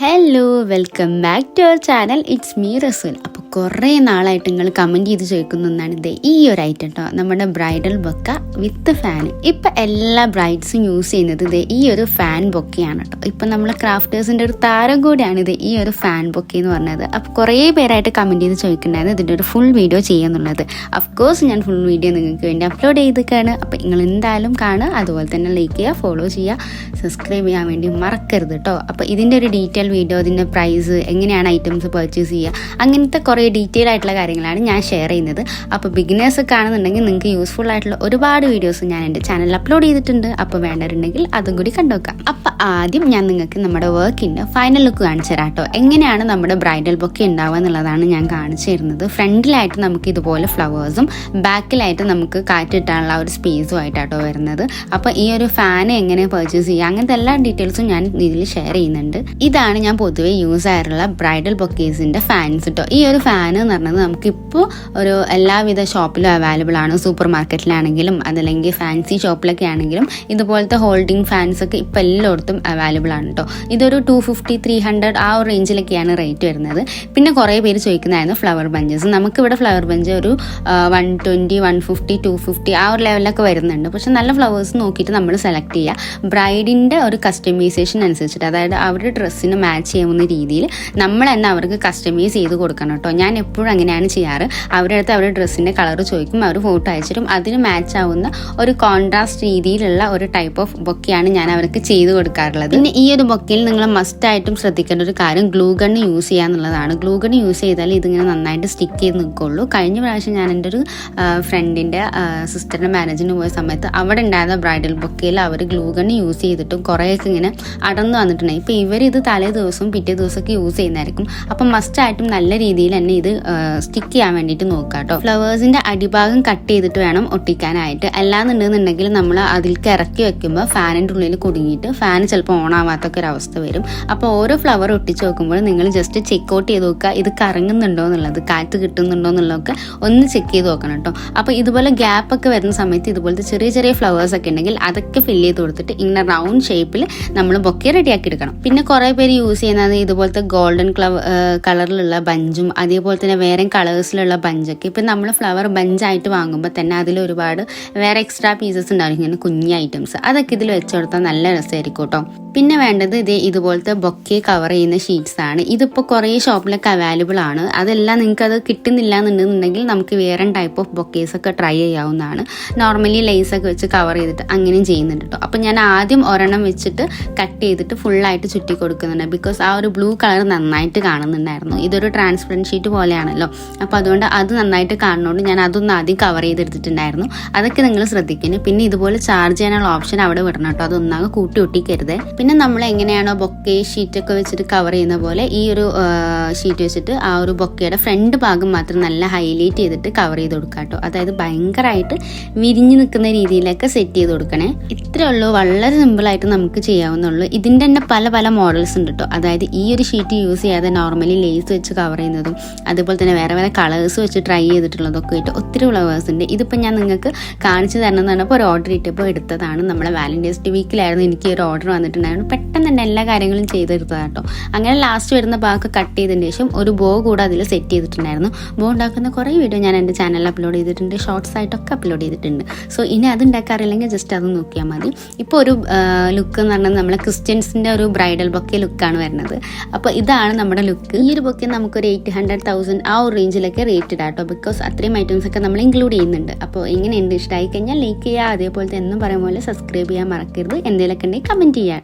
Hello, welcome back to our channel. It's me Rasool. അപ്പോൾ കുറേ നാളായിട്ട് നിങ്ങൾ കമൻറ്റ് ചെയ്ത് ചോദിക്കുന്ന ഒന്നാണ് ഇത് ഈ ഒരു ഐറ്റം കേട്ടോ, നമ്മുടെ ബ്രൈഡൽ ബൊക്ക വിത്ത് ഫാൻ. ഇപ്പം എല്ലാ ബ്രൈഡ്സും യൂസ് ചെയ്യുന്നത് ഇത് ഈ ഒരു ഫാൻ ബൊക്കയാണ് കേട്ടോ. ഇപ്പം നമ്മൾ ക്രാഫ്റ്റേഴ്സിൻ്റെ ഒരു താരം കൂടിയാണ് ഇത് ഈ ഒരു ഫാൻ ബൊക്ക എന്ന് പറഞ്ഞത്. അപ്പോൾ കുറേ പേരായിട്ട് കമൻറ്റ് ചെയ്ത് ചോദിക്കുന്നുണ്ടായിരുന്നു ഇതിൻ്റെ ഒരു ഫുൾ വീഡിയോ ചെയ്യാന്നുള്ളത്. അഫ്കോഴ്സ് ഞാൻ ഫുൾ വീഡിയോ നിങ്ങൾക്ക് വേണ്ടി അപ്ലോഡ് ചെയ്തിട്ടാണ്. അപ്പോൾ നിങ്ങൾ എന്തായാലും കാണുക, അതുപോലെ തന്നെ ലൈക്ക് ചെയ്യുക, ഫോളോ ചെയ്യുക, സബ്സ്ക്രൈബ് ചെയ്യാൻ വേണ്ടി മറക്കരുത് കേട്ടോ. അപ്പോൾ ഇതിൻ്റെ ഒരു ഡീറ്റെയിൽ വീഡിയോ, അതിൻ്റെ പ്രൈസ്, എങ്ങനെയാണ് ഐറ്റംസ് പർച്ചേസ് ചെയ്യുക, അങ്ങനത്തെ കുറേ ഡീറ്റെയിൽ ആയിട്ടുള്ള കാര്യങ്ങളാണ് ഞാൻ ഷെയർ ചെയ്യുന്നത്. അപ്പോൾ ബിഗിനേഴ്സ് കാണുന്നുണ്ടെങ്കിൽ നിങ്ങൾക്ക് യൂസ്ഫുൾ ആയിട്ടുള്ള ഒരുപാട് വീഡിയോസ് ഞാൻ എൻ്റെ ചാനലിൽ അപ്ലോഡ് ചെയ്തിട്ടുണ്ട്. അപ്പോൾ വേണ്ടവരുണ്ടെങ്കിൽ അതും കൂടി കണ്ടുവെക്കാം. അപ്പോൾ ആദ്യം ഞാൻ നിങ്ങൾക്ക് നമ്മുടെ വർക്കിൻ്റെ ഫൈനൽ ലുക്ക് കാണിച്ചു തരാം കേട്ടോ. എങ്ങനെയാണ് നമ്മുടെ ബ്രൈഡൽ ബൊക്കെ ഉണ്ടാവുക എന്നുള്ളതാണ് ഞാൻ കാണിച്ചു തരുന്നത്. ഫ്രണ്ടിലായിട്ട് നമുക്ക് ഇതുപോലെ ഫ്ലവേഴ്സും ബാക്കിലായിട്ട് നമുക്ക് കാറ്റിട്ടാനുള്ള ഒരു സ്പേസും ആയിട്ടാട്ടോ വരുന്നത്. അപ്പോൾ ഈ ഒരു ഫാൻ എങ്ങനെ പർച്ചേസ് ചെയ്യുക, അങ്ങനത്തെ എല്ലാ ഡീറ്റെയിൽസും ഞാൻ ഇതിൽ ഷെയർ ചെയ്യുന്നുണ്ട്. ഇതാണ് ഞാൻ പൊതുവെ യൂസ് ആയിട്ടുള്ള ബ്രൈഡൽ ബൊക്കേസിൻ്റെ ഫാൻസ് കേട്ടോ. ഈ ഒരു ഫാൻ എന്ന് പറഞ്ഞത് നമുക്കിപ്പോൾ ഒരു എല്ലാവിധ ഷോപ്പിലും അവൈലബിൾ ആണ്. സൂപ്പർ മാർക്കറ്റിലാണെങ്കിലും അതല്ലെങ്കിൽ ഫാൻസി ഷോപ്പിലൊക്കെ ആണെങ്കിലും ഇതുപോലത്തെ ഹോൾഡിംഗ് ഫാൻസ് ഒക്കെ ഇപ്പോൾ എല്ലായിടത്തും അവൈലബിൾ ആണ് കേട്ടോ. ഇതൊരു 250-300 ആ ഒരു റേഞ്ചിലൊക്കെയാണ് റേറ്റ് വരുന്നത്. പിന്നെ കുറേ പേര് ചോദിക്കുന്നതായിരുന്നു ഫ്ലവർ ബഞ്ചസ്. നമുക്കിവിടെ ഫ്ലവർ ബഞ്ച് ഒരു 120, 150, 250 ആ ഒരു ലെവലിലൊക്കെ വരുന്നുണ്ട്. പക്ഷെ നല്ല ഫ്ലവേഴ്സ് നോക്കിയിട്ട് നമ്മൾ സെലക്ട് ചെയ്യുക. ബ്രൈഡിൻ്റെ ഒരു കസ്റ്റമൈസേഷൻ അനുസരിച്ചിട്ട്, അതായത് അവരുടെ ഡ്രസ്സിന് മാച്ച് ചെയ്യുന്ന രീതിയിൽ നമ്മൾ തന്നെ അവർക്ക് കസ്റ്റമൈസ് ചെയ്ത് കൊടുക്കണം കേട്ടോ. ഞാൻ എപ്പോഴും അങ്ങനെയാണ് ചെയ്യാറ്. അവരുടെ അടുത്ത് അവരുടെ ഡ്രസ്സിൻ്റെ കളർ ചോദിക്കും, അവർ ഫോട്ടോ അയച്ചിട്ടും അതിന് മാച്ച് ആവുന്ന ഒരു കോൺട്രാസ്റ്റ് രീതിയിലുള്ള ഒരു ടൈപ്പ് ഓഫ് ബൊക്കെയാണ് ഞാൻ അവർക്ക് ചെയ്ത് കൊടുക്കാറുള്ളത്. പിന്നെ ഈ ഒരു ബൊക്കയിൽ നിങ്ങൾ മസ്റ്റായിട്ടും ശ്രദ്ധിക്കേണ്ട ഒരു കാര്യം ഗ്ലൂ ഗണ്ണ് യൂസ് ചെയ്യുക എന്നുള്ളതാണ്. ഗ്ലൂ ഗണ്ണ് യൂസ് ചെയ്താൽ ഇതിങ്ങനെ നന്നായിട്ട് സ്റ്റിക്ക് ചെയ്ത് നിൽക്കുള്ളൂ. കഴിഞ്ഞ പ്രാവശ്യം ഞാൻ എൻ്റെ ഒരു ഫ്രണ്ടിൻ്റെ സിസ്റ്ററിൻ്റെ മാരേജിന് പോയ സമയത്ത് അവിടെ ഉണ്ടായിരുന്ന ബ്രൈഡൽ ബൊക്കയിൽ അവർ ഗ്ലൂ ഗണ്ണ് യൂസ് ചെയ്തിട്ടും കുറേയൊക്കെ ഇങ്ങനെ അടർന്നു വന്നിട്ടുണ്ടായി. ഇപ്പോൾ ഇവരിത് തലേ ദിവസവും പിറ്റേ ദിവസമൊക്കെ യൂസ് ചെയ്യുന്നതായിരിക്കും. അപ്പം മസ്റ്റായിട്ടും നല്ല രീതിയിൽ തന്നെ ഇത് സ്റ്റിക്ക് ചെയ്യാൻ വേണ്ടിയിട്ട് നോക്കുക കേട്ടോ. ഫ്ലവേഴ്സിൻ്റെ അടിഭാഗം കട്ട് ചെയ്തിട്ട് വേണം ഒട്ടിക്കാനായിട്ട്. അല്ലാന്നുണ്ടെന്നുണ്ടെങ്കിൽ നമ്മൾ അതിലേക്ക് ഇറക്കി വെക്കുമ്പോൾ ഫാനിൻ്റെ ഉള്ളിൽ കുടുങ്ങിയിട്ട് ഫാൻ ചിലപ്പോൾ ഓൺ ആവാത്തൊക്കെ ഒരു അവസ്ഥ വരും. അപ്പോൾ ഓരോ ഫ്ലവർ ഒട്ടിച്ച് നോക്കുമ്പോൾ നിങ്ങൾ ജസ്റ്റ് ചെക്ക് ഔട്ട് ചെയ്ത് നോക്കുക, ഇത് കറങ്ങുന്നുണ്ടോ എന്നുള്ളത്, കാറ്റ് കിട്ടുന്നുണ്ടോ എന്നുള്ളതൊക്കെ ഒന്ന് ചെക്ക് ചെയ്ത് നോക്കണം കേട്ടോ. അപ്പോൾ ഇതുപോലെ ഗ്യാപ്പൊക്കെ വരുന്ന സമയത്ത് ഇതുപോലത്തെ ചെറിയ ചെറിയ ഫ്ലവേഴ്സ് ഒക്കെ ഉണ്ടെങ്കിൽ അതൊക്കെ ഫില്ല് ചെയ്ത് കൊടുത്തിട്ട് ഇങ്ങനെ റൗണ്ട് ഷേപ്പിൽ നമ്മൾ ബൊക്കെ റെഡിയാക്കി എടുക്കണം. പിന്നെ കുറേ പേര് യൂസ് ചെയ്യുന്നത് ഇതുപോലത്തെ ഗോൾഡൻ കളറിലുള്ള ബഞ്ചും അതേപോലെ തന്നെ വേറെ കളേഴ്സിലുള്ള ബഞ്ചൊക്കെ. ഇപ്പം നമ്മൾ ഫ്ലവർ ബഞ്ചായിട്ട് വാങ്ങുമ്പോൾ തന്നെ അതിൽ ഒരുപാട് വേറെ എക്സ്ട്രാ പീസസ് ഉണ്ടാവും, ഇങ്ങനെ കുഞ്ഞ ഐറ്റംസ്. അതൊക്കെ ഇതിൽ വെച്ച് കൊടുത്താൽ നല്ല രസമായിരിക്കും കേട്ടോ. പിന്നെ വേണ്ടത് ഇതുപോലത്തെ ബൊക്കെ കവർ ചെയ്യുന്ന ഷീറ്റ്സ് ആണ്. ഇതിപ്പോൾ കുറേ ഷോപ്പിലൊക്കെ അവൈലബിൾ ആണ്. അതെല്ലാം നിങ്ങൾക്ക് അത് കിട്ടുന്നില്ല എന്നുണ്ടെന്നുണ്ടെങ്കിൽ നമുക്ക് വേറെ ടൈപ്പ് ഓഫ് ബൊക്കേസ് ഒക്കെ ട്രൈ ചെയ്യാവുന്നതാണ്. നോർമലി ലേസൊക്കെ വെച്ച് കവർ ചെയ്തിട്ട് അങ്ങനെയും ചെയ്യുന്നുണ്ട് കേട്ടോ. അപ്പോൾ ഞാൻ ആദ്യം ഒരെണ്ണം വെച്ചിട്ട് കട്ട് ചെയ്തിട്ട് ഫുള്ളായിട്ട് ചുറ്റി കൊടുക്കുന്നുണ്ട്. ബിക്കോസ് ആ ഒരു ബ്ലൂ കളർ നന്നായിട്ട് കാണുന്നുണ്ടായിരുന്നു. ഇതൊരു ട്രാൻസ്പെറൻറ്റ് ഷീറ്റ് പോലെയാണല്ലോ, അപ്പോൾ അതുകൊണ്ട് അത് നന്നായിട്ട് കാണുന്നതുകൊണ്ട് ഞാൻ അതൊന്ന് ആദ്യം കവർ ചെയ്തെടുത്തിട്ടുണ്ടായിരുന്നു. അതൊക്കെ നിങ്ങൾ ശ്രദ്ധിക്കുന്നു. പിന്നെ ഇതുപോലെ ചാർജ് ചെയ്യാനുള്ള ഓപ്ഷൻ അവിടെ വിടണം കേട്ടോ, അതൊന്നാകെ കൂട്ടി ഒട്ടിക്കരുത്. പിന്നെ നമ്മൾ എങ്ങനെയാണോ ബൊക്കെ ഷീറ്റൊക്കെ വെച്ചിട്ട് കവർ ചെയ്യുന്ന പോലെ ഈ ഒരു ഷീറ്റ് വെച്ചിട്ട് ആ ഒരു ബൊക്കയുടെ ഫ്രണ്ട് ഭാഗം മാത്രം നല്ല ഹൈലൈറ്റ് ചെയ്തിട്ട് കവർ ചെയ്ത് കൊടുക്കുക കേട്ടോ. അതായത് ഭയങ്കരമായിട്ട് വിരിഞ്ഞു നിൽക്കുന്ന രീതിയിലൊക്കെ സെറ്റ് ചെയ്ത് കൊടുക്കണേ. ഇത്രയേ ഉള്ളൂ, വളരെ സിമ്പിളായിട്ട് നമുക്ക് ചെയ്യാവുന്നുള്ളൂ. ഇതിൻ്റെ തന്നെ പല പല മോഡൽസ് ഉണ്ട് കേട്ടോ. അതായത് ഈ ഒരു ഷീറ്റ് യൂസ് ചെയ്യാതെ നോർമലി ലേസ് വെച്ച് കവർ ചെയ്യുന്നതും അതുപോലെ തന്നെ വേറെ വേറെ കളേഴ്സ് വെച്ച് ട്രൈ ചെയ്തിട്ടുള്ളതൊക്കെ ആയിട്ട് ഒത്തിരി ഫ്ലവേഴ്സ് ഉണ്ട്. ഇതിപ്പോൾ ഞാൻ നിങ്ങൾക്ക് കാണിച്ചു തരണം എന്ന് പറഞ്ഞപ്പോൾ ഒരു ഓർഡർ ഇട്ടപ്പോൾ എടുത്തതാണ്. നമ്മളെ വാലന്റൈൻസ് ഡേ വീക്കിലായിരുന്നു എനിക്ക് ഒരു ഓർഡർ വന്നിട്ടുണ്ടായിരുന്നു. പെട്ടെന്ന് തന്നെ എല്ലാ കാര്യങ്ങളും ചെയ്തെടുത്തതാണ് കേട്ടോ. അങ്ങനെ ലാസ്റ്റ് വരുന്ന ഭാഗമൊക്കെ കട്ട് ചെയ്തതിന് ശേഷം ഒരു ബോ കൂടെ അതിൽ സെറ്റ് ചെയ്തിട്ടുണ്ടായിരുന്നു. ബോ ഉണ്ടാക്കുന്ന കുറേ വീഡിയോ ഞാൻ എൻ്റെ ചാനലിൽ അപ്ലോഡ് ചെയ്തിട്ടുണ്ട്, ഷോർട്സ് ആയിട്ടൊക്കെ അപ്ലോഡ് ചെയ്തിട്ടുണ്ട്. സോ ഇനി അത് ഉണ്ടാക്കാറില്ലെങ്കിൽ ജസ്റ്റ് അത് നോക്കിയാൽ മതി. ഇപ്പോൾ ഒരു ലുക്ക് എന്ന് പറഞ്ഞാൽ നമ്മളെ ക്രിസ്ത്യൻസിൻ്റെ ഒരു ബ്രൈഡൽ ബൊക്കെ ലുക്കാണ് വരുന്നത്. അപ്പോൾ ഇതാണ് നമ്മുടെ ലുക്ക്. ഈ ഒരു ബൊക്കെ നമുക്കൊരു 800,000 ആ ഒരു റേഞ്ചിലൊക്കെ റേറ്റ് ഇടാം കേട്ടോ. ബിക്കോസ് അത്രയും ഐറ്റംസ് ഒക്കെ നമ്മൾ ഇൻക്ലൂഡ് ചെയ്യുന്നുണ്ട്. അപ്പോൾ എങ്ങനെയുണ്ട്, ഇഷ്ടമായി കഴിഞ്ഞാൽ ലൈക്ക് ചെയ്യുക, അതേപോലത്തെ എന്നും പറയുന്ന പോലെ സബ്സ്ക്രൈബ് ചെയ്യാൻ മറക്കരുത്. എന്തെങ്കിലുമൊക്കെ ഉണ്ടെങ്കിൽ കമൻറ്റ് ചെയ്യാം.